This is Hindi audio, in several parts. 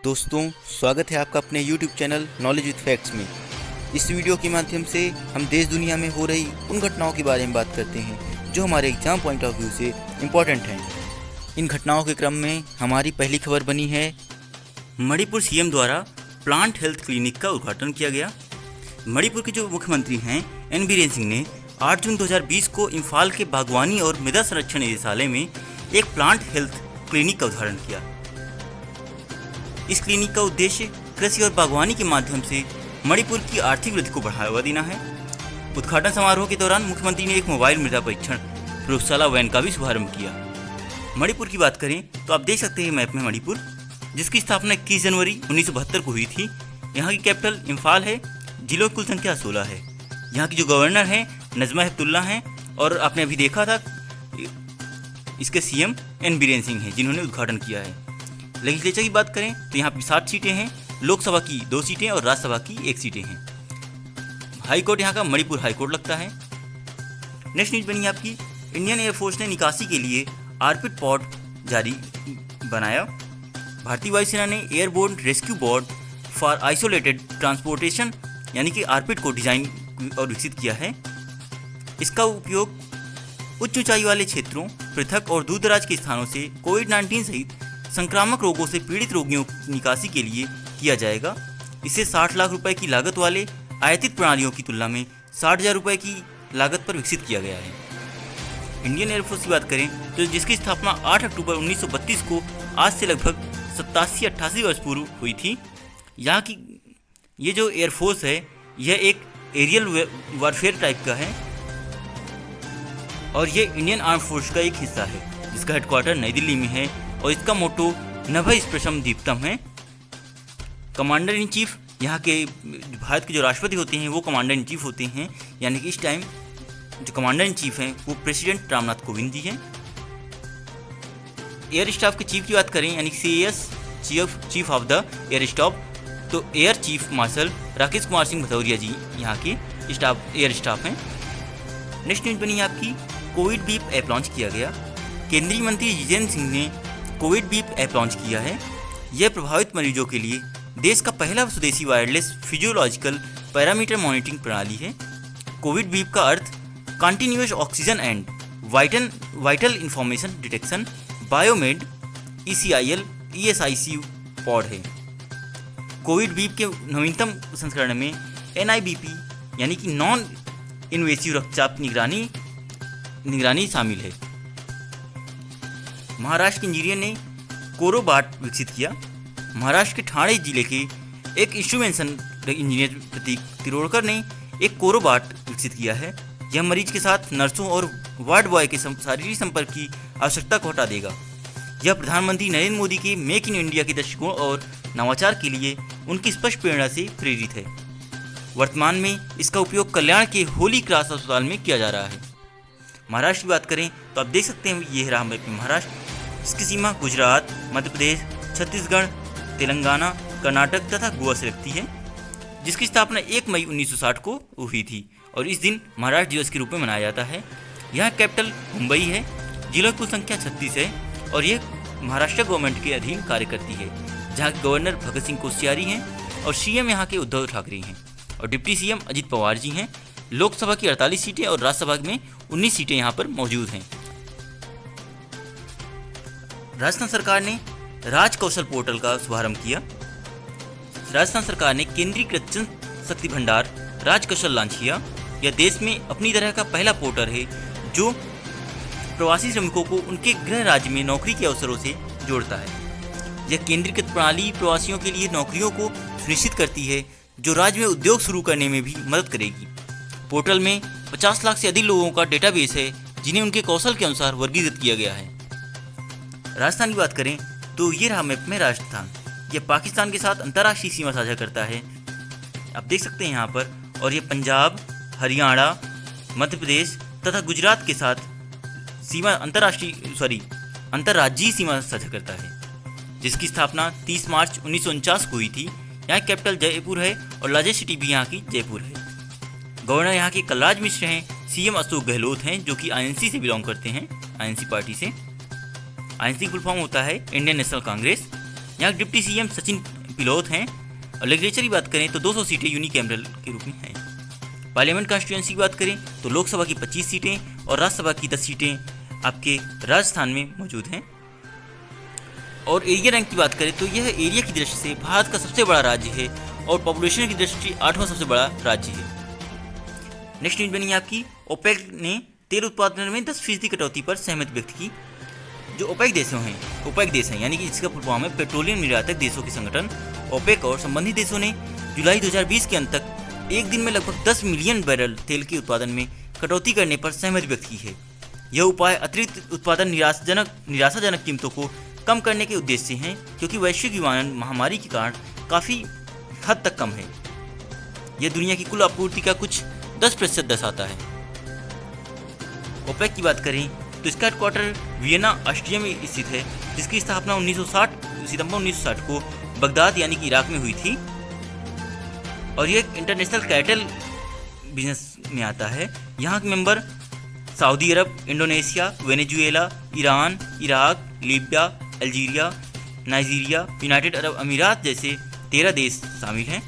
दोस्तों, स्वागत है आपका अपने YouTube channel knowledge with facts में। इस वीडियो के माध्यम से हम देश दुनिया में हो रही उन घटनाओं के बारे में बात करते हैं जो हमारे एग्जाम पॉइंट ऑफ व्यू से इम्पोर्टेंट हैं। इन घटनाओं के क्रम में हमारी पहली खबर बनी है मणिपुर सीएम द्वारा प्लांट हेल्थ क्लिनिक का उद्घाटन किया गया। मणिपुर के जो मुख्यमंत्री हैं एन बीरेन सिंह ने 8 जून 2020 को इम्फाल के बागवानी और मृदा संरक्षण निदेशालय में एक प्लांट हेल्थ क्लिनिक का उद्घाटन किया। इस क्लिनिक का उद्देश्य कृषि और बागवानी के माध्यम से मणिपुर की आर्थिक वृद्धि को बढ़ावा देना है। उद्घाटन समारोह के दौरान मुख्यमंत्री ने एक मोबाइल मृदा परीक्षण प्रयोगशाला वैन का भी शुभारंभ किया। मणिपुर की बात करें तो आप देख सकते हैं मैप में मणिपुर, जिसकी स्थापना 21 जनवरी 1972 को हुई थी। यहाँ की कैपिटल इम्फाल है। जिलों की कुल संख्या 16 है। यहाँ की जो गवर्नर हैं नजमा हेपतुल्ला हैं और आपने अभी देखा था इसके सीएम एन बीरेन सिंह हैं जिन्होंने उद्घाटन किया है। लेजिस्लेचर की बात करें तो यहाँ पे 7 सीटें हैं, लोकसभा की 2 सीटें और राज्यसभा की 1 सीटें हैं। हाई कोर्ट यहाँ का मणिपुर हाई कोर्ट लगता है। नेक्स्ट न्यूज बनी आपकी, इंडियन एयरफोर्स ने निकासी के लिए आर्पिड पॉड जारी बनाया। भारतीय वायुसेना ने airborne rescue board for isolated transportation यानी कि आर्पिड को डिजाइन और विकसित किया है। इसका उपयोग उच्च ऊंचाई वाले क्षेत्रों, पृथक और दूर दराज के स्थानों से कोविड-19 सहित संक्रामक रोगों से पीड़ित रोगियों की निकासी के लिए किया जाएगा। इसे 60 लाख रुपए की लागत वाले आयातित प्रणालियों की तुलना में 60,000 रुपए की लागत पर विकसित किया गया है। इंडियन एयरफोर्स की बात करें तो जिसकी स्थापना 8 अक्टूबर 1932 को आज से लगभग 87-88 वर्ष पूर्व हुई थी। यहाँ की ये जो एयरफोर्स है यह एक एरियल वॉरफेयर टाइप का है और ये इंडियन आर्म फोर्स का एक हिस्सा है जिसका हेडक्वार्टर नई दिल्ली में है और इसका मोटो नभः स्पृशम दीप्तम है। कमांडर इन चीफ यहाँ के भारत के जो राष्ट्रपति होते हैं वो कमांडर इन चीफ होते हैं, यानी कि इस टाइम जो कमांडर इन चीफ हैं वो प्रेसिडेंट रामनाथ कोविंद जी हैं। एयर स्टाफ के चीफ की बात करें यानी CAS chief of the air staff, तो air chief marshal Rakesh Kumar Singh Bhadauria ji यहाँ के एयर स्टाफ हैं। नेक्स्ट न्यूज बनी आपकी, कोविड बीप ऐप लॉन्च किया गया। केंद्रीय मंत्री जितेंद्र सिंह ने कोविड बीप ऐप लॉन्च किया है। यह प्रभावित मरीजों के लिए देश का पहला स्वदेशी वायरलेस फिजियोलॉजिकल पैरामीटर मॉनिटरिंग प्रणाली है। कोविड बीप का अर्थ continuous oxygen and vital information detection biomed ECIL ESIC pod है। कोविड बीप के नवीनतम संस्करण में NIBP यानी कि नॉन इन्वेसिव रक्तचाप निगरानी शामिल है। महाराष्ट्र के इंजीनियर ने कोरोबाट विकसित किया। महाराष्ट्र के ठाणे जिले के एक इंस्ट्रूमेंटेशन इंजीनियर प्रतीक तिरोड़कर ने एक कोरोबाट विकसित किया है। यह मरीज के साथ नर्सों और वार्ड बॉय के शारीरिक संपर्क की आवश्यकता को हटा देगा। यह प्रधानमंत्री नरेंद्र मोदी के मेक इन इंडिया के दृष्टिकोण और नवाचार के लिए उनकी स्पष्ट प्रेरणा से प्रेरित है। वर्तमान में इसका उपयोग कल्याण के होली क्रॉस अस्पताल में किया जा रहा है। महाराष्ट्र की बात करें तो आप देख सकते हैं ये रहा महाराष्ट्र, इसकी सीमा गुजरात, मध्य प्रदेश, छत्तीसगढ़, तेलंगाना, कर्नाटक तथा गोवा से लगती है, जिसकी स्थापना 1 मई 1960 को हुई थी और इस दिन महाराष्ट्र दिवस के रूप में मनाया जाता है। यहाँ कैपिटल मुंबई है। जिलों की कुल संख्या 36 है और ये महाराष्ट्र गवर्नमेंट के अधीन कार्य करती है, जहाँ के गवर्नर भगत सिंह कोश्यारी हैं और CM यहाँ के उद्धव ठाकरे हैं और डिप्टी CM अजित पवार जी हैं। लोकसभा की 48 सीटें और राज्यसभा में 19 सीटें यहाँ पर मौजूद हैं। राजस्थान सरकार ने राज कौशल पोर्टल का शुभारंभ किया। राजस्थान सरकार ने केंद्रीकृत जन शक्ति भंडार राज कौशल लॉन्च किया। यह देश में अपनी तरह का पहला पोर्टल है जो प्रवासी श्रमिकों को उनके गृह राज्य में नौकरी के अवसरों से जोड़ता है। यह केंद्रीकृत प्रणाली प्रवासियों के लिए नौकरियों को सुनिश्चित करती है जो राज्य में उद्योग शुरू करने में भी मदद करेगी। पोर्टल में 50 लाख से अधिक लोगों का डेटाबेस है जिन्हें उनके कौशल के अनुसार वर्गीकृत किया गया है। राजस्थान की बात करें तो ये रहा मैप में राजस्थान। यह पाकिस्तान के साथ अंतर्राष्ट्रीय सीमा साझा करता है, आप देख सकते हैं यहाँ पर, और ये पंजाब, हरियाणा, मध्य प्रदेश तथा गुजरात के साथ अंतर्राज्यीय सीमा साझा करता है, जिसकी स्थापना 30 मार्च 1949 को हुई थी। यहाँ कैपिटल जयपुर है और लार्जेस्ट सिटी भी यहाँ की जयपुर है। गवर्नर यहाँ के कलराज मिश्र हैं। CM अशोक गहलोत हैं जो कि INC से बिलोंग करते हैं, INC पार्टी से। INC फुल फॉर्म होता है इंडियन नेशनल कांग्रेस। यहाँ डिप्टी सीएम सचिन पिलोथ हैं। और लेजिस्लेचर की बात करें तो 200 सीटें यूनिकैमरल के रूप में हैं। पार्लियामेंट कॉन्स्टिट्यूंसी की बात करें तो लोकसभा की 25 सीटें और राज्यसभा की 10 सीटें आपके राजस्थान में मौजूद हैं। और एरिया रैंक की बात करें तो यह एरिया की दृष्टि से भारत का सबसे बड़ा राज्य है और पॉपुलेशन की दृष्टि 8वां सबसे बड़ा राज्य है। नेक्स्ट न्यूज बनी आपकी, ओपेक ने तेल उत्पादन में 10% कटौती पर सहमति व्यक्त की। जो ओपेक देश हैं यानी कि जिसका फुल फॉर्म है पेट्रोलियम निर्यातक देशों के संगठन ओपेक और संबंधित देशों ने जुलाई 2020 के अंत तक एक दिन में लगभग 10 मिलियन बैरल तेल के उत्पादन में कटौती करने पर सहमति व्यक्त की है। यह उपाय अतिरिक्त उत्पादन निराशाजनक कीमतों को कम करने के उद्देश्य से हैं, क्योंकि वैश्विक विमानन महामारी के कारण काफ़ी हद तक कम है। यह दुनिया की कुल आपूर्ति का कुछ 10% दर्शाता है। ओपेक की बात करें तो इसका हेडक्वार्टर वियना ऑस्ट्रिया में स्थित है, जिसकी स्थापना सितंबर 1960 को बगदाद यानी कि इराक में हुई थी। और ये एक इंटरनेशनल कैटल बिजनेस में आता है। यहाँ के member Saudi Arabia, Indonesia, Venezuela, Iran, Iraq, Libya, Algeria, Nigeria, United Arab Emirates जैसे 13 देश शामिल हैं।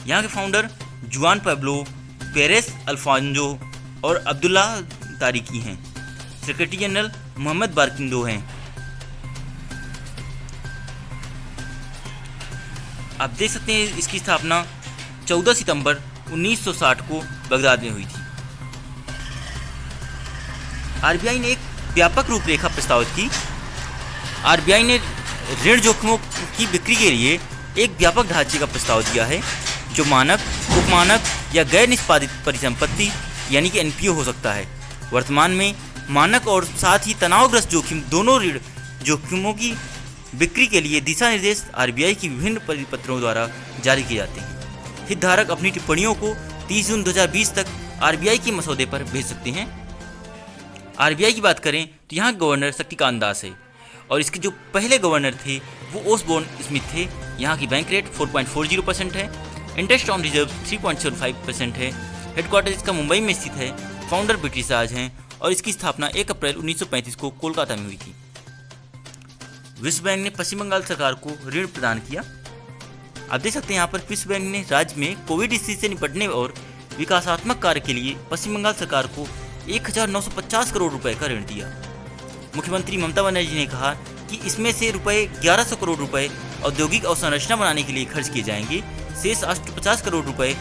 यहाँ के फाउंडर जुआन पैब्लो पेरेस अल्फांजो और अब्दुल्ला तारिकी हैं। सेक्रेटरी जनरल मोहम्मद बारकिंदो हैं। आप देख सकते हैं इसकी स्थापना 14 सितंबर 1960 को बगदाद में हुई थी। आरबीआई ने एक व्यापक रूपरेखा प्रस्तावित की। आरबीआई ने ऋण जोखिमों की बिक्री के लिए एक व्यापक ढांचे का प्रस्ताव दिया है, जो मानक, उपमानक या गैर निष्पादित परिसंपत्ति यानी कि एनपीओ हो सकता है। वर्तमान में मानक और साथ ही तनावग्रस्त जोखिम दोनों ऋण जोखिमों की बिक्री के लिए दिशा निर्देश आरबीआई की विभिन्न परिपत्रों द्वारा जारी किए जाते हैं। हितधारक अपनी टिप्पणियों को 30 जून 2020 तक आरबीआई के मसौदे पर भेज सकते हैं। आरबीआई की बात करें तो यहाँ गवर्नर शक्तिकांत दास है और इसके जो पहले गवर्नर थे वो ओसबोर्न स्मिथ थे। यहाँ की बैंक रेट 4.40% है। इंटरेस्ट ऑन रिजर्व 3.75% है। हेडक्वार्टर इसका मुंबई में स्थित है। फाउंडर ब्रिटिश राज हैं और इसकी स्थापना 1 अप्रैल 1935 को कोलकाता में हुई थी। विश्व बैंक ने पश्चिम बंगाल सरकार को ऋण प्रदान किया। आप देख सकते हैं यहाँ पर विश्व बैंक ने राज्य में कोविड स्थिति से निपटने और विकासात्मक कार्य के लिए पश्चिम बंगाल सरकार को 1950 करोड़ रुपए का ऋण दिया। मुख्यमंत्री ममता बनर्जी ने कहा कि इसमें से रुपए 1100 करोड़ रुपए औद्योगिक अवसंरचना बनाने के लिए खर्च किए जाएंगे। शेष 850 करोड़ रुपए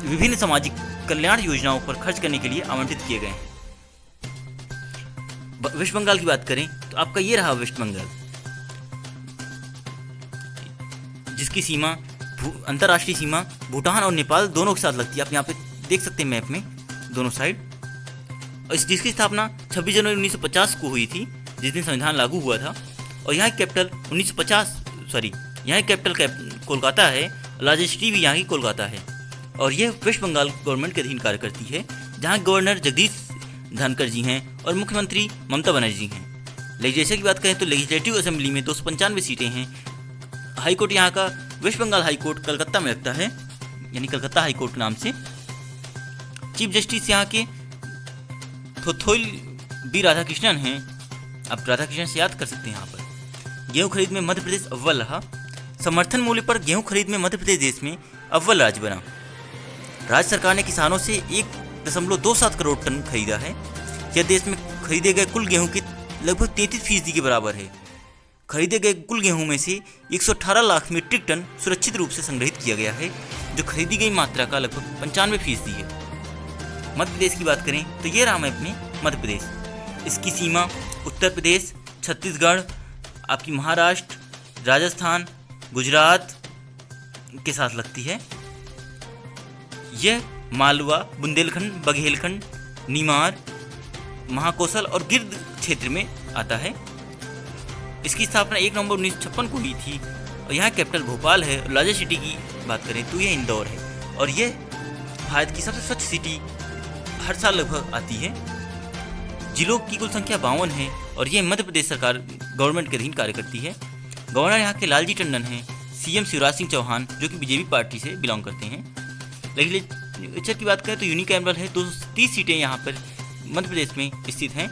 विभिन्न सामाजिक कल्याण योजनाओं पर खर्च करने के लिए आवंटित किए गए हैं। वेस्ट बंगाल की बात करें तो आपका ये रहा वेस्ट बंगाल, जिसकी सीमा अंतर्राष्ट्रीय सीमा भूटान और नेपाल दोनों के साथ लगती है। आप यहाँ पे देख सकते हैं मैप में दोनों साइड। और जिसकी स्थापना 26 जनवरी 1950 को हुई थी, जिस दिन संविधान लागू हुआ था। और यहाँ कैपिटल यहाँ कैपिटल कोलकाता है। लार्जेस्ट सिटी भी यहाँ की कोलकाता है। और यह वेस्ट बंगाल गवर्नमेंट के अधीन कार्य करती है, जहाँ गवर्नर जगदीश धनखड़ जी हैं और मुख्यमंत्री ममता बनर्जी हैं। लेजिस्लेचर की बात करें तो लेजिस्लेटिव असेंबली में 295 सीटें हैं। हाईकोर्ट यहाँ का वेस्ट बंगाल हाईकोर्ट कलकत्ता में लगता है, यानी कलकत्ता हाईकोर्ट के नाम से। चीफ जस्टिस यहाँ के थोथोइल बी राधाकृष्णन हैं। आप राधाकृष्णन से याद कर सकते हैं। यहाँ पर गेहूं खरीद में मध्य प्रदेश अव्वल रहा। समर्थन मूल्य पर गेहूं खरीद में मध्य प्रदेश देश में अव्वल राज्य बना। राज्य सरकार ने किसानों से 1.27 करोड़ टन खरीदा है। यह देश में खरीदे गए कुल गेहूं के लगभग 33% के बराबर है। खरीदे गए कुल गेहूं में से 118 लाख मीट्रिक टन सुरक्षित रूप से संग्रहित किया गया है, जो खरीदी गई मात्रा का लगभग 95% है। मध्य प्रदेश की बात करें तो ये रहा अपने मध्य प्रदेश। इसकी सीमा उत्तर प्रदेश, छत्तीसगढ़, आपकी महाराष्ट्र, राजस्थान, गुजरात के साथ लगती है। यह मालवा, बुंदेलखंड, बघेलखंड, नीमार, महाकौशल और गिर्द क्षेत्र में आता है। इसकी स्थापना 1 नवंबर 1956 को हुई थी। और यहाँ कैपिटल भोपाल है। लार्जेस्ट सिटी की बात करें तो यह इंदौर है। और यह भारत की सबसे स्वच्छ सिटी हर साल लगभग आती है। जिलों की कुल संख्या 52 है। और यह मध्य प्रदेश सरकार गवर्नमेंट के अधीन कार्य करती है। गवर्नर यहाँ के लालजी टंडन हैं। सीएम शिवराज सिंह चौहान, जो कि बीजेपी पार्टी से बिलोंग करते हैं। लेजिस्लेचर की बात करें तो यूनिकैमरल है। 230 सीटें यहाँ पर मध्य प्रदेश में स्थित हैं।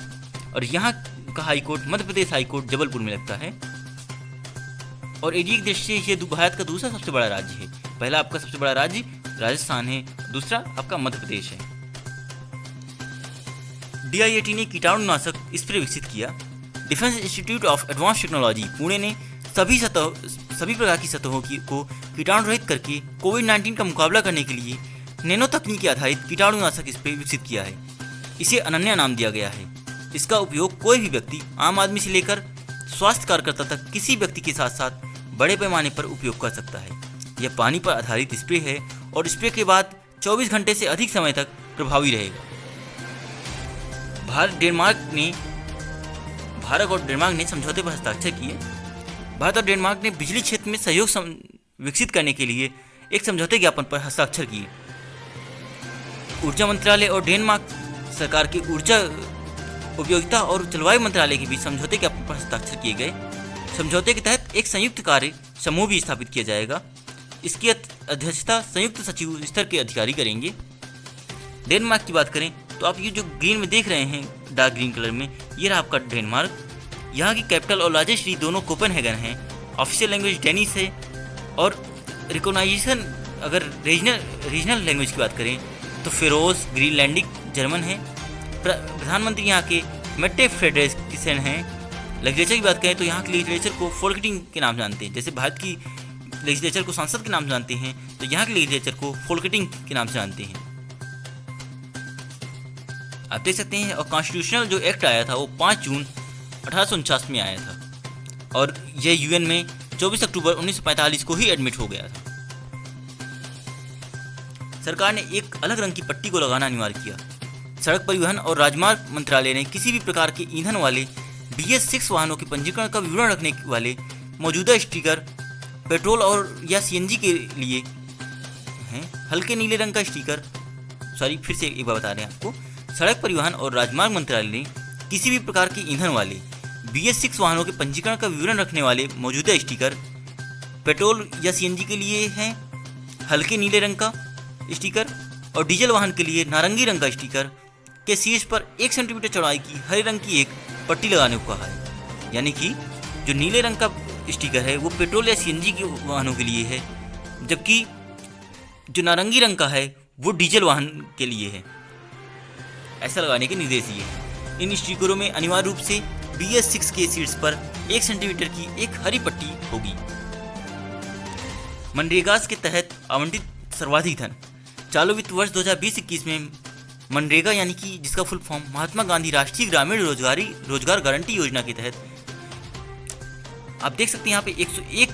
और यहाँ का हाईकोर्ट मध्य प्रदेश हाईकोर्ट जबलपुर में लगता है। और एरिया की दृष्टि से ये भारत का दूसरा सबसे बड़ा राज्य है। पहला आपका सबसे बड़ा राज्य राजस्थान है, दूसरा आपका मध्य प्रदेश है। DIIT ने कीटाणुनाशक स्प्रे विकसित किया। Defence institute of advance technology Pune ने सभी प्रकार की सतहों को कीटाणु रहित करके कोविड-19 का मुकाबला करने के लिए नैनो तकनीकी आधारित कीटाणुनाशक स्प्रे विकसित किया है। इसे अनन्या नाम दिया गया है। इसका उपयोग कोई भी व्यक्ति, आम आदमी से लेकर स्वास्थ्य कार्यकर्ता तक, किसी व्यक्ति के साथ साथ बड़े पैमाने पर उपयोग कर सकता है। यह पानी पर आधारित स्प्रे है और स्प्रे के बाद 24 घंटे से अधिक समय तक प्रभावी रहेगा। भारत और डेनमार्क ने समझौते पर हस्ताक्षर किए। भारत और डेनमार्क ने बिजली क्षेत्र में सहयोग विकसित करने के लिए एक समझौते ज्ञापन पर हस्ताक्षर किए। ऊर्जा मंत्रालय और डेनमार्क सरकार के ऊर्जा उपयोगिता और जलवायु मंत्रालय के बीच समझौते ज्ञापन पर हस्ताक्षर किए गए। समझौते के तहत एक संयुक्त कार्य समूह भी स्थापित किया जाएगा। इसकी अध्यक्षता संयुक्त सचिव स्तर के अधिकारी करेंगे। डेनमार्क की बात करें तो आप ये जो ग्रीन में देख रहे हैं, डार्क ग्रीन कलर में, ये रहा आपका डेनमार्क। यहाँ की कैपिटल और लार्जेस्ट सिटी दोनों कोपेनहेगन है। ऑफिशियल लैंग्वेज डेनिश है और रिकॉग्नाइजेशन अगर रीजनल लैंग्वेज की बात करें तो फेरोज ग्रीनलैंडिक जर्मन है। प्रधानमंत्री यहाँ के मेट्टे फ्रेडरिक्सन हैं। लेजिस्लेचर की बात करें तो यहाँ के लेजिस्लेचर को फोल्केटिंग के नाम जानते हैं। जैसे भारत की लेजिस्लेचर को संसद के नाम जानते हैं, तो यहाँ के लेजिस्लेचर को फोल्केटिंग के नाम से जानते हैं। आप देख सकते हैं। और कॉन्स्टिट्यूशनल जो एक्ट आया था वो 5 जून 1849 में आया था और यह यूएन में 24 अक्टूबर 1945 को ही एडमिट हो गया था। सरकार ने एक अलग रंग की पट्टी को लगाना अनिवार्य किया। सड़क परिवहन और राजमार्ग मंत्रालय ने किसी भी प्रकार के ईंधन वाले BS6 वाहनों के पंजीकरण का विवरण रखने वाले मौजूदा स्टिकर पेट्रोल और या CNG के लिए हैं। हल्के नीले रंग का स्टिकर, फिर से एक बार बता रहे हैं आपको, सड़क परिवहन और राजमार्ग मंत्रालय ने किसी भी प्रकार के ईंधन वाले BS6 वाहनों के पंजीकरण का विवरण रखने वाले मौजूदा स्टिकर पेट्रोल या CNG के लिए हैं हल्के नीले रंग का स्टिकर और डीजल वाहन के लिए नारंगी रंग का स्टिकर के शीर्ष पर 1 सेंटीमीटर चौड़ाई की हरे रंग की एक पट्टी लगाने को कहा है। यानी कि जो नीले रंग का स्टिकर है वो पेट्रोल या CNG के वाहनों के लिए है, जबकि जो नारंगी रंग का है वो डीजल वाहन के लिए है। ऐसा लगाने के निर्देश दिए हैं। इन स्टिकरों में अनिवार्य रूप से BS6 के शीर्ष पर 1 सेंटीमीटर की एक हरी पट्टी होगी। मनरेगा के तहत आवंटित सर्वाधिक धन। चालू वित्त वर्ष 2020-21 में मनरेगा यानी कि जिसका फुल फॉर्म महात्मा गांधी राष्ट्रीय ग्रामीण रोजगार गारंटी योजना के तहत आप देख सकते हैं यहाँ पे 101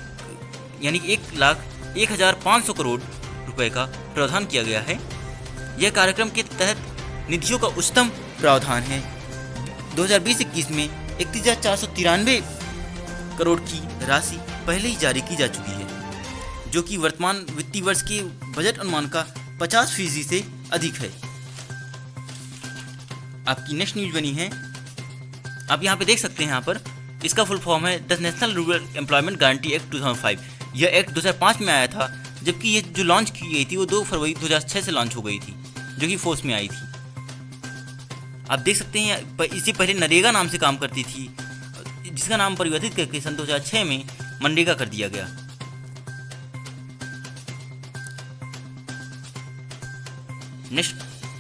यानी 1,01,500 करोड़ रुपए का प्रावधान किया गया है। यह कार्यक्रम के तहत निधियों का उच्चतम प्रावधान है। 2020-21 में 31,493 करोड़ की राशि पहले ही जारी की जा चुकी है, जो कि वर्तमान वित्तीय वर्ष के बजट अनुमान का 50% से अधिक है। आपकी नेक्स्ट न्यूज बनी है, आप यहाँ पे देख सकते हैं। यहाँ पर इसका फुल फॉर्म है the national rural employment guarantee act 2005। यह एक्ट 2005 में आया था, जबकि ये जो लॉन्च की गई थी वो 2 फरवरी 2006 से लॉन्च हो गई थी, जो कि फोर्स में आई थी। आप देख सकते हैं इससे पहले नरेगा नाम से काम करती थी, जिसका नाम परिवर्तित करके सन 2006 में मनरेगा कर दिया गया। नेक्स्ट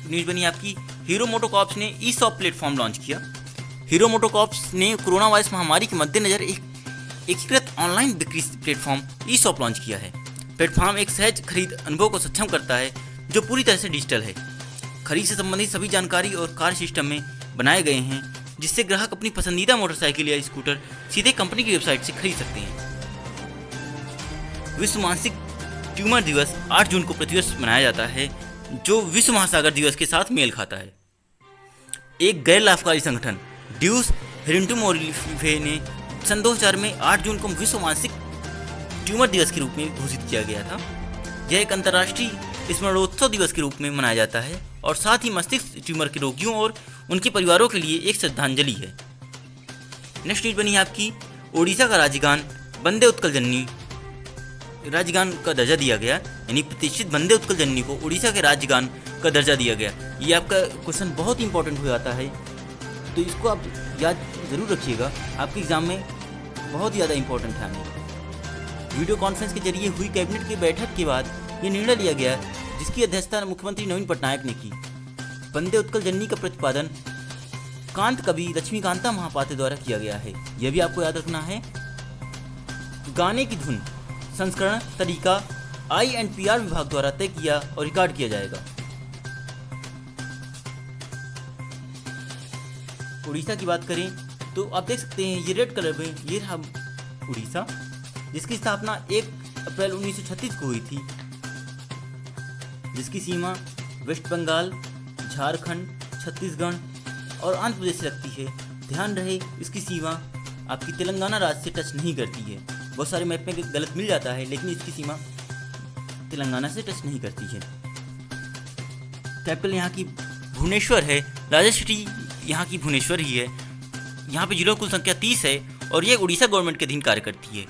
न्यूज बनी आपकी, हीरो मोटोकॉर्प्स ने ई-शॉप प्लेटफॉर्म लॉन्च किया। हीरो मोटोकॉर्प्स ने कोरोना वायरस महामारी के मद्देनजर एक एकीकृत ऑनलाइन बिक्री प्लेटफॉर्म ई-शॉप लॉन्च किया है। प्लेटफॉर्म एक सहज खरीद अनुभव को सक्षम करता है जो पूरी तरह से डिजिटल है। खरीद से संबंधित सभी जानकारी और कार्य सिस्टम में बनाए गए हैं, जिससे ग्राहक अपनी पसंदीदा मोटरसाइकिल या स्कूटर सीधे कंपनी की वेबसाइट से खरीद सकते हैं। विश्व मानसिक ट्यूमर दिवस 8 जून को प्रतिवर्ष मनाया जाता है, जो विश्व महासागर दिवस के साथ मेल खाता है। एक गैर लाभकारी संगठन ड्यूस हेरिंटुमोरिफे ने सन 2004 में 8 जून को विश्व मानसिक ट्यूमर दिवस के रूप में घोषित किया गया था। यह एक अंतर्राष्ट्रीय स्मरणोत्सव दिवस के रूप में मनाया जाता है और साथ ही मस्तिष्क ट्यूमर के रोगियों और उनके परिवारों के लिए एक श्रद्धांजलि है। नेक्स्ट न्यूज बनी है आपकी, ओडिशा का राज्यगान वंदे उत्कल जननी राज्यगान का दर्जा दिया गया, यानी प्रतिष्ठित वंदे उत्कल जननी को उड़ीसा के राज्यगान का दर्जा दिया गया। ये आपका क्वेश्चन बहुत ही इंपॉर्टेंट हो जाता है, तो इसको आप याद ज़रूर रखिएगा, आपके एग्जाम में बहुत ज़्यादा इंपॉर्टेंट है। वीडियो कॉन्फ्रेंस के जरिए हुई कैबिनेट की बैठक के बाद ये निर्णय लिया गया, जिसकी अध्यक्षता मुख्यमंत्री नवीन पटनायक ने की। वंदे उत्कल जननी का प्रतिपादन कांत कवि लक्ष्मीकांता महापात्र द्वारा किया गया है। यह भी आपको याद रखना है। गाने की धुन, संस्करण, तरीका INPR विभाग द्वारा तय किया और रिकॉर्ड किया जाएगा। उड़ीसा की बात करें तो आप देख सकते हैं ये रेड कलर में, ये रहा उड़ीसा, जिसकी स्थापना 1 अप्रैल 1936 को हुई थी, जिसकी सीमा वेस्ट बंगाल, झारखंड, छत्तीसगढ़ और आंध्र प्रदेश से लगती है। ध्यान रहे इसकी सीमा आपकी तेलंगाना राज्य से टच नहीं करती है। बहुत सारे मैप में गलत मिल जाता है, लेकिन इसकी सीमा तेलंगाना से टच नहीं करती है। कैपिटल यहाँ की भुवनेश्वर है। राजधानी सिटी यहाँ की भुवनेश्वर ही है। यहाँ पे जिलों की कुल संख्या 30 है और ये उड़ीसा गवर्नमेंट के अधीन कार्य करती है।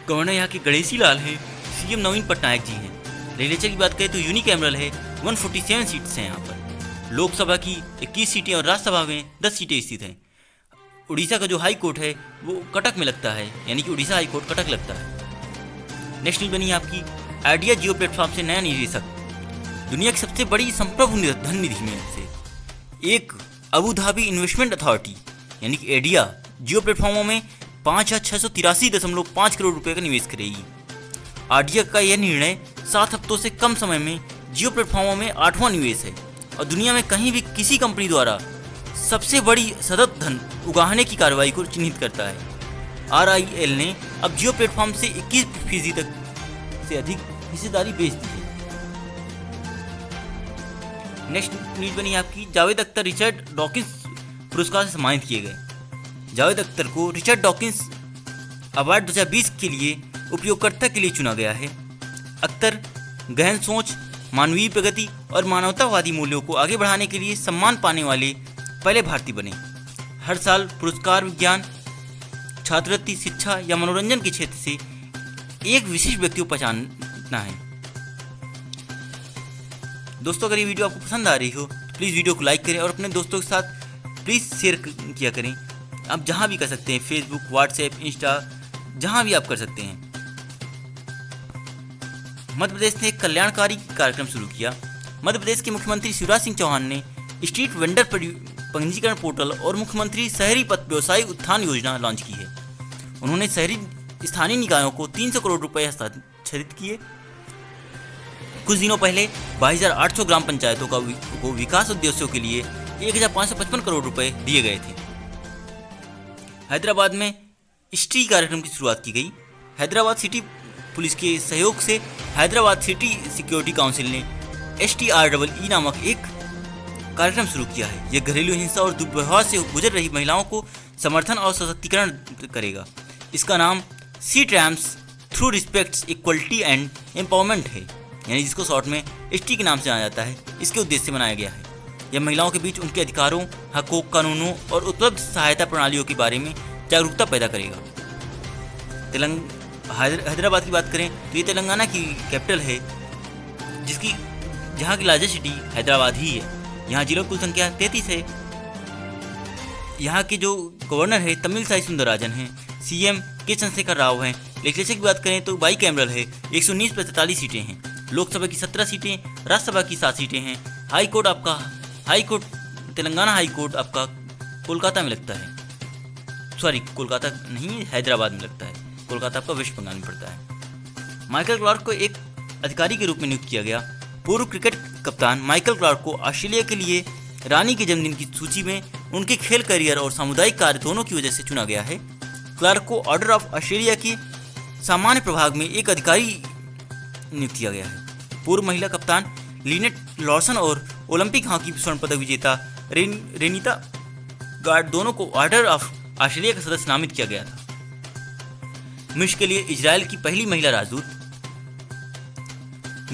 गवर्नर यहाँ के गणेशी लाल हैं। CM नवीन पटनायक जी हैं। लेजिस्लेचर की बात करें तो यूनिकैमरल है। 147 सीट्स हैं यहाँ पर। लोकसभा की 21 सीटें और राज्यसभा में 10 सीटें स्थित हैं। उड़ीसा का जो हाई कोर्ट है वो कटक में लगता है, यानी कि उड़ीसा हाई कोर्ट कटक लगता है। नेक्स्ट न्यूज बनी आपकी आइडिया जियो प्लेटफॉर्म से नया निवेशक। दुनिया की सबसे बड़ी संप्रभु धन निधि में से एक अबू धाबी इन्वेस्टमेंट अथॉरिटी यानी कि एडिया जियो प्लेटफॉर्मों में 5,683.5 करोड़ रुपए का निवेश करेगी। आइडिया का यह निर्णय 7 हफ्तों से कम समय में जियो प्लेटफॉर्मों में 8वां निवेश है और दुनिया में कहीं भी किसी कंपनी द्वारा सबसे बड़ी सतत धन उगाहने की कार्रवाई को चिन्हित करता है। RIL ने अब जियो प्लेटफॉर्म से 21% तक से अधिक हिस्सेदारी बेच दी है। नेक्स्ट न्यूज बनी आपकी जावेद अख्तर रिचर्ड डॉकिंस पुरस्कार से सम्मानित किए गए। जावेद अख्तर को रिचर्ड डॉकिंस अवार्ड 2020 के लिए उपयोगकर्ता के लिए चुना गया है। अख्तर गहन सोच, मानवीय प्रगति और मानवतावादी मूल्यों को आगे बढ़ाने के लिए सम्मान पाने वाले पहले भारतीय बने। हर साल पुरस्कार विज्ञान, छात्रवृत्ति, शिक्षा या मनोरंजन के क्षेत्र से एक विशिष्ट व्यक्ति को पहचानना है। दोस्तों, अगर ये वीडियो आपको पसंद आ रही हो तो प्लीज़ वीडियो को लाइक करें और अपने दोस्तों के साथ प्लीज़ शेयर किया करें। आप जहां भी कर सकते हैं, फेसबुक, व्हाट्सएप, इंस्टा, जहां भी आप कर सकते हैं। मध्य प्रदेश ने एक कल्याणकारी कार्यक्रम शुरू किया। मध्य प्रदेश के मुख्यमंत्री शिवराज सिंह चौहान ने स्ट्रीट वेंडर पंजीकरण पोर्टल और मुख्यमंत्री शहरी पथ व्यवसाय उत्थान योजना लॉन्च की है। उन्होंने शहरी स्थानीय निकायों को 300 करोड़ रुपए हस्तांतरित किए। कुछ दिनों पहले 22,800 ग्राम पंचायतों को विकास उद्देश्यों के लिए 1,555 करोड़ रुपए दिए गए थे। हैदराबाद में स्ट्री कार्यक्रम की शुरुआत की गई। हैदराबाद सिटी पुलिस के सहयोग से हैदराबाद सिटी सिक्योरिटी काउंसिल ने STREE नामक एक कार्यक्रम शुरू किया है। यह घरेलू हिंसा और दुर्व्यवहार से गुजर रही महिलाओं को समर्थन और सशक्तिकरण करेगा। इसका नाम C trams through respects equality and empowerment है, यानी जिसको शॉर्ट में ST के नाम से जाना जाता है। इसके उद्देश्य से बनाया गया है। यह महिलाओं के बीच उनके अधिकारों, हकों, कानूनों और उपलब्ध सहायता प्रणालियों के बारे में जागरूकता पैदा करेगा। हैदराबाद की बात करें तो ये तेलंगाना की कैपिटल है, जहाँ की लार्जेस्ट सिटी हैदराबाद ही है। यहाँ जिलों की कुल संख्या 33 है। यहाँ के जो गवर्नर है तमिलसाई सुंदरराजन हैं। CM के चंद्रशेखर राव हैं। लेजिस्लेचर की बात करें तो बाई कैमरल है। 119 पर 43 सीटें हैं। लोकसभा की 17 सीटें, राज्यसभा की 7 सीटें हैं। High court Telangana high court आपका कोलकाता में लगता है। सॉरी, कोलकाता नहीं, हैदराबाद में लगता है। कोलकाता आपका वेस्ट बंगाल में पड़ता है। माइकल क्लार्क को एक अधिकारी के रूप में नियुक्त किया गया। पूर्व क्रिकेट कप्तान माइकल क्लार्क को ऑस्ट्रेलिया के लिए रानी के जन्मदिन की सूची में उनके खेल करियर और सामुदायिक कार्य दोनों की वजह से चुना गया है। क्लार्क को ऑर्डर ऑफ ऑस्ट्रेलिया के सामान्य प्रभाग में एक अधिकारी नियुक्त किया गया है। पूर्व महिला कप्तान लिनेट लॉर्सन और ओलंपिक हॉकी स्वर्ण पदक विजेता रेनिता गार्ड दोनों को ऑर्डर ऑफ ऑस्ट्रेलिया का सदस्य नामित किया गया था। मिस्र के लिए इजराइल की पहली महिला राजदूत।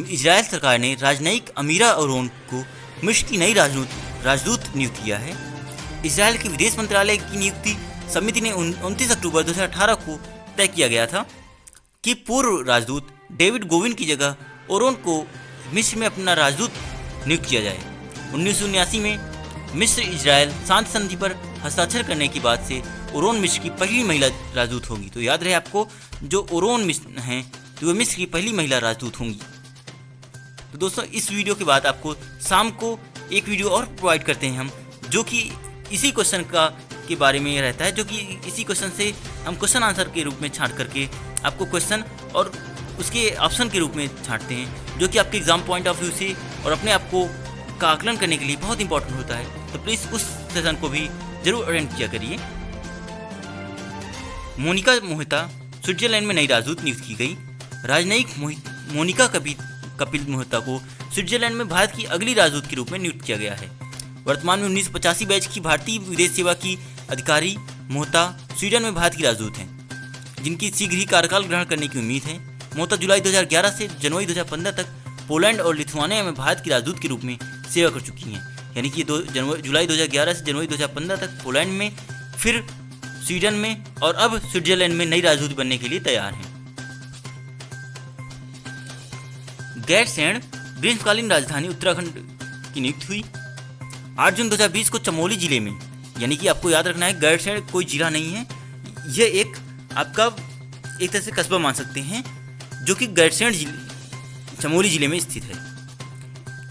इजराइल सरकार ने राजनयिक अमीरा अरोन को मिस्र की नई राजदूत नियुक्त किया है। इजराइल के विदेश मंत्रालय की नियुक्ति समिति ने 29 अक्टूबर 2018 को तय किया गया था कि पूर्व राजदूत डेविड गोविन की जगह ओरोन को मिस्र में अपना राजदूत नियुक्त किया जाए। 1979 में मिस्र इजराइल शांति संधि पर हस्ताक्षर करने के बाद से ओरोन मिस्र की पहली महिला राजदूत होगी। तो याद रहे आपको जो ओरोन हैं तो वे मिस्र की पहली महिला राजदूत होंगी। तो दोस्तों इस वीडियो के बाद आपको शाम को एक वीडियो और प्रोवाइड करते हैं हम, जो कि इसी क्वेश्चन के बारे में रहता है, जो कि इसी क्वेश्चन से हम क्वेश्चन आंसर के रूप में छांट करके आपको क्वेश्चन और उसके ऑप्शन के रूप में छांटते हैं, जो कि आपके एग्जाम पॉइंट ऑफ व्यू से और अपने आप को का आकलन करने के लिए बहुत इंपॉर्टेंट होता है। तो प्लीज़ उस सेशन को भी जरूर अटेंड किया करिए। मोनिका मोहिता स्विट्जरलैंड में नई राजदूत नियुक्त की गई। राजनयिक मोनिका कपिल मोहिता को स्विट्जरलैंड में भारत की अगली राजदूत के रूप में नियुक्त किया गया है। वर्तमान में 1985 बैच की भारतीय विदेश सेवा की अधिकारी मोहिता स्वीडन में भारत की राजदूत हैं, जिनकी शीघ्र ही कार्यकाल ग्रहण करने की उम्मीद है। मोहिता जुलाई 2011 से जनवरी 2015 तक पोलैंड और लिथुआनिया में भारत की राजदूत के रूप में सेवा कर चुकी हैं। यानी कि जुलाई 2011 से जनवरी 2015 तक पोलैंड में, फिर स्वीडन में और अब स्विट्जरलैंड में नई राजदूत बनने के लिए तैयार हैं। गैरसैंण ग्रीष्मकालीन राजधानी उत्तराखंड की नियुक्ति हुई। 8 जून 2020 को चमोली जिले में, यानी कि आपको याद रखना है गैरसैंण कोई जिला नहीं है, यह एक आपका एक तरह से कस्बा मान सकते हैं, जो कि गैरसैंण चमोली जिले में स्थित है।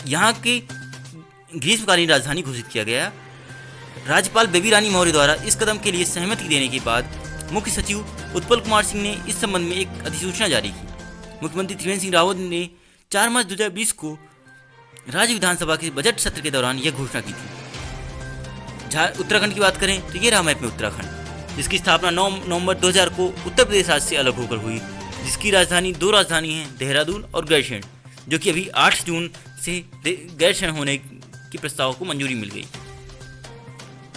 यहाँ की ग्रीष्मकालीन राजधानी घोषित किया गया। राज्यपाल बेबी रानी मौर्य द्वारा इस कदम के लिए सहमति देने के बाद मुख्य सचिव उत्पल कुमार सिंह ने इस संबंध में एक अधिसूचना जारी की। मुख्यमंत्री त्रिवेंद्र सिंह रावत ने 4 मार्च 2020 को राज्य विधानसभा के बजट सत्र के दौरान यह घोषणा की थी। उत्तराखंड की बात करें तो ये रहा मैप में उत्तराखंड, जिसकी स्थापना 9 नवंबर 2000 को उत्तर प्रदेश राज्य से अलग होकर हुई, जिसकी राजधानी 2 राजधानी हैं, देहरादून और गैरसैंण, जो कि अभी 8 जून से गैरसैंण होने की प्रस्ताव को मंजूरी मिल गई।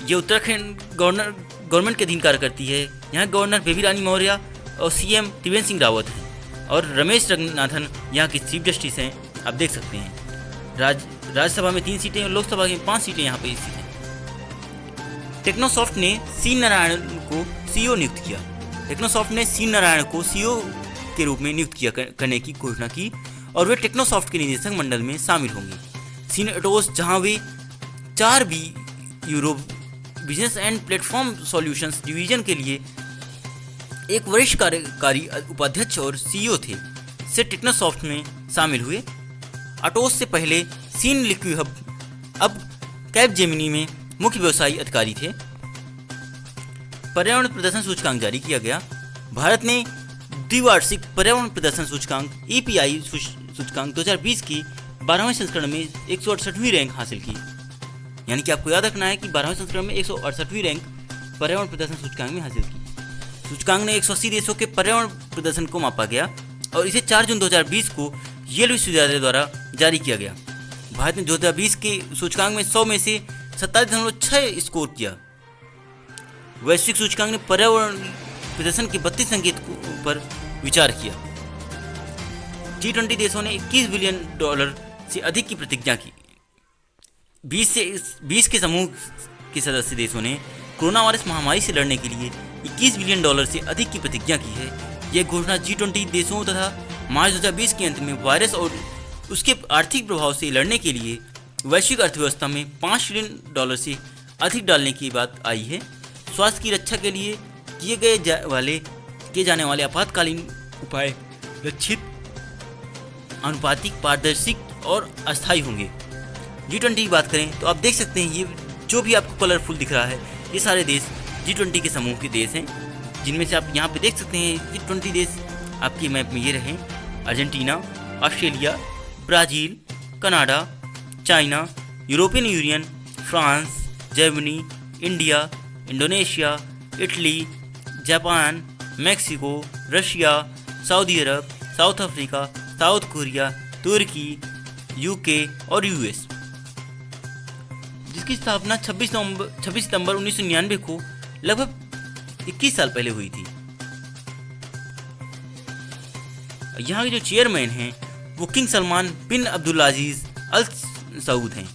ये उत्तराखंड गवर्नमेंट के अधीन कार्य करती है। यहाँ गवर्नर बेबी रानी मौर्य और सीएम त्रिवेंद्र सिंह रावत हैं और रमेश रंगनाथन यहाँ के चीफ जस्टिस हैं, आप देख सकते हैं। राज्यसभा में 3 सीटें और लोकसभा में 5 सीटें यहाँ पर स्थित हैं। टेक्नोसॉफ्ट ने सी नारायण को सीईओ नियुक्त किया। टेक्नोसॉफ्ट ने सी नारायण को सीईओ के रूप में नियुक्त करने की घोषणा की और वे टेक्नोसॉफ्ट के निदेशक मंडल में शामिल होंगे। सीन एटोस, जहां वे 4B Europe business and platform solutions division के लिए एक वरिष्ठ कार्यकारी उपाध्यक्ष और सीईओ थे, से टेक्नोसॉफ्ट में शामिल हुए। अटोस से पहले सीन लिक्विहब, अब कैपजेमिनी में मुख्य व्यवसायी अधिकारी थे। पर्यावरण प्रदर्शन सूचकांक जारी किया गया। भारत ने द्विवार्षिक पर्यावरण प्रदर्शन सूचकांक EPI सूचकांक 2020 की 12वें संस्करण में 168वीं रैंक हासिल की। यानी कि आपको याद रखना है कि 12वें संस्करण में 168वीं रैंक पर्यावरण प्रदर्शन सूचकांक में हासिल की। सूचकांक ने 180 देशों के पर्यावरण प्रदर्शन को मापा गया और इसे 4 जून 2020 को येल विश्वविद्यालय द्वारा जारी किया गया। भारत ने 2020 के सूचकांक में 100 में से 27.6 स्कोर किया। वैश्विक सूचकांक ने पर्यावरण प्रदर्शन के 32 संकेतकों पर विचार किया। G20 देशों ने $21 बिलियन से अधिक की प्रतिज्ञा की। 20 के समूह के सदस्य देशों ने कोरोना वायरस महामारी से लड़ने के लिए $21 बिलियन से अधिक की प्रतिज्ञा की है। यह घोषणा G20 देशों तथा मार्च 2020 के अंत में वायरस और उसके आर्थिक प्रभाव से लड़ने के लिए वैश्विक अर्थव्यवस्था में $5 ट्रिलियन से अधिक डालने की बात आई है। स्वास्थ्य की रक्षा के लिए किए जाने वाले आपातकालीन उपाय लक्षित, अनुपातिक, पारदर्शी और अस्थायी होंगे। G20 की बात करें तो आप देख सकते हैं, ये जो भी आपको कलरफुल दिख रहा है, ये सारे देश G20 के समूह के देश हैं, जिनमें से आप यहाँ पे देख सकते हैं G20 देश आपकी मैप में ये रहे: Argentina, Australia, Brazil, Canada, China, European Union, France, Germany, India, Indonesia, Italy, Japan, Mexico, Russia, Saudi Arabia, South Africa, South Korea, Turkey, UK और US, जिसकी स्थापना 26 सितंबर 1999 को लगभग 21 साल पहले हुई थी। यहाँ के जो चेयरमैन हैं वो किंग सलमान बिन अब्दुल्लाजीज अल सऊद हैं।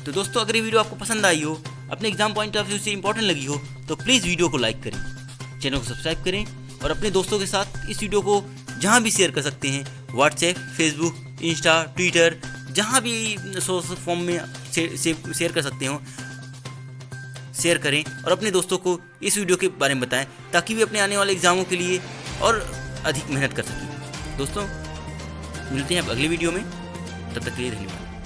तो दोस्तों, अगर ये वीडियो आपको पसंद आई हो, अपने एग्जाम पॉइंट ऑफ व्यू से इंपॉर्टेंट लगी हो, तो प्लीज़ वीडियो को लाइक करें, चैनल को सब्सक्राइब करें और अपने दोस्तों के साथ इस वीडियो को जहाँ भी शेयर कर सकते हैं, व्हाट्सएप, फेसबुक, इंस्टा, ट्विटर, जहाँ भी सोशल फॉर्म में शेयर कर सकते हो, शेयर करें और अपने दोस्तों को इस वीडियो के बारे में बताएं ताकि वे अपने आने वाले एग्ज़ामों के लिए और अधिक मेहनत कर सकें। दोस्तों मिलते हैं अब अगली वीडियो में, तब तक के लिए धन्यवाद।